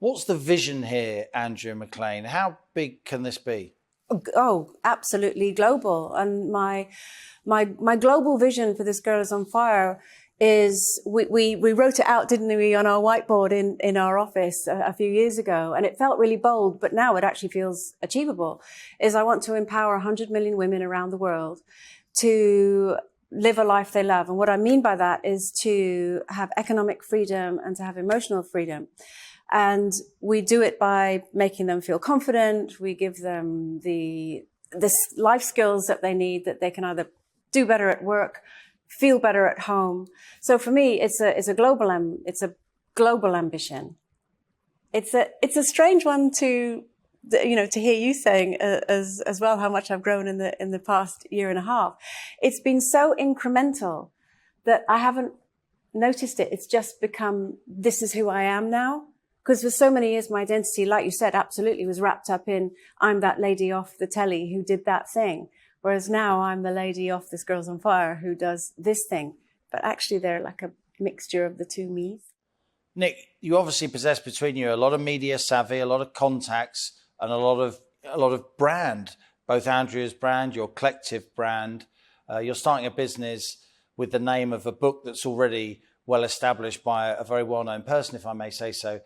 What's the vision here, Andrea McLean? How big can this be? Oh, absolutely global. And my global vision for This Girl Is on Fire is, we wrote it out, didn't we, on our whiteboard in our office a few years ago. And it felt really bold, but now it actually feels achievable, is I want to empower 100 million women around the world to live a life they love. And what I mean by that is to have economic freedom and to have emotional freedom. And we do it by making them feel confident. We give them the life skills that they need, that they can either do better at work, feel better at home. So for me, it's a global ambition. It's a strange one to hear you saying as well, how much I've grown in the past year and a half. It's been so incremental that I haven't noticed it. It's just become, this is who I am now. Because for so many years, my identity, like you said, absolutely was wrapped up in, I'm that lady off the telly who did that thing. Whereas now I'm the lady off This Girl's on Fire who does this thing. But actually they're like a mixture of the two me's. Nick, you obviously possess between you a lot of media savvy, a lot of contacts, and a lot of brand, both Andrea's brand, your collective brand. You're starting a business with the name of a book that's already well established by a very well-known person, if I may say so.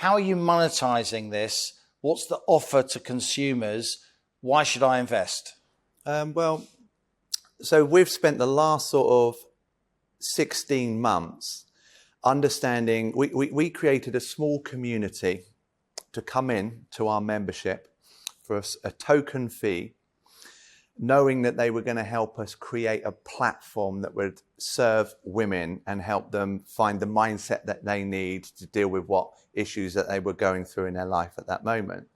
How are you monetizing this? What's the offer to consumers? Why should I invest? So we've spent the last sort of 16 months understanding, we created a small community to come in to our membership for a token fee, knowing that they were going to help us create a platform that would serve women and help them find the mindset that they need to deal with what issues that they were going through in their life at that moment.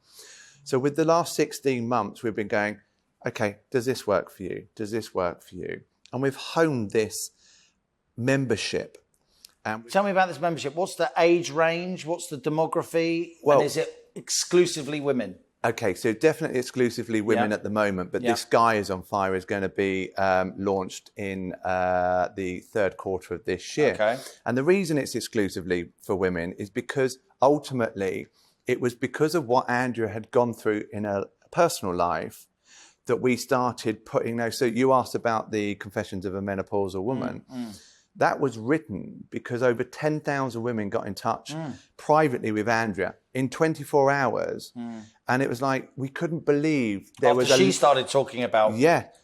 So with the last 16 months, we've been going, okay, does this work for you? Does this work for you? And we've honed this membership. Tell me about this membership. What's the age range? What's the demography? And is it exclusively women? Okay, so definitely exclusively women at the moment, but This Guy Is on Fire is going to be launched in the third quarter of this year. Okay. And the reason it's exclusively for women is because ultimately it was because of what Andrea had gone through in her personal life that we started putting those. So you asked about the Confessions of a Menopausal Woman. That was written because over 10,000 women got in touch privately with Andrea in 24 hours. And it was like, we couldn't believe there was she started talking about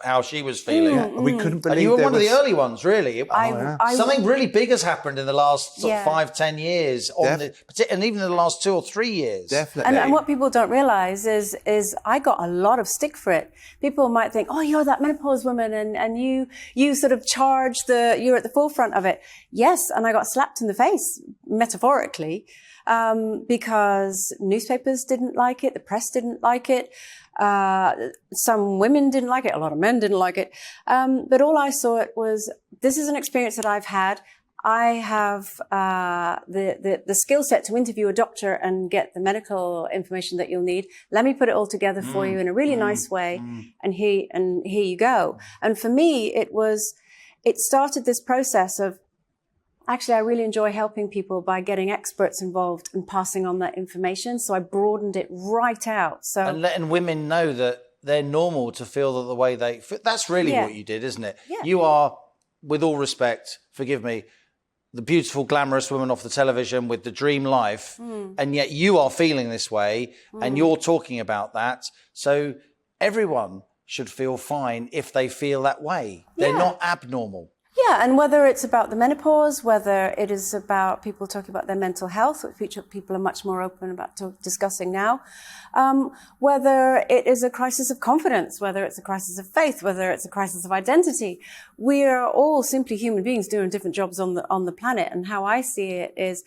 how she was feeling. We couldn't believe. And you were one of the early ones, really. Something really big has happened in the last 5-10 years, and even in the last 2 or 3 years. Definitely. And what people don't realize is I got a lot of stick for it. People might think, oh, you're that menopause woman, and you sort of you're at the forefront of it. Yes, and I got slapped in the face, metaphorically. Because newspapers didn't like it, the press didn't like it, some women didn't like it, a lot of men didn't like it. But all I saw it was, this is an experience that I've had. I have the skill set to interview a doctor and get the medical information that you'll need. Let me put it all together for you in a really nice way, and here you go. And for me, it started this process of, actually, I really enjoy helping people by getting experts involved and passing on that information. So I broadened it right out. And letting women know that they're normal to feel that the way they feel. That's really what you did, isn't it? Yeah. You are, with all respect, forgive me, the beautiful, glamorous woman off the television with the dream life. And yet you are feeling this way and you're talking about that. So everyone should feel fine if they feel that way. They're not abnormal. Yeah, and whether it's about the menopause, whether it is about people talking about their mental health, which people are much more open about discussing now, whether it is a crisis of confidence, whether it's a crisis of faith, whether it's a crisis of identity, we are all simply human beings doing different jobs on the planet. And how I see it is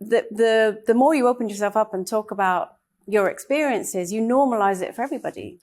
that the more you open yourself up and talk about your experiences, you normalize it for everybody.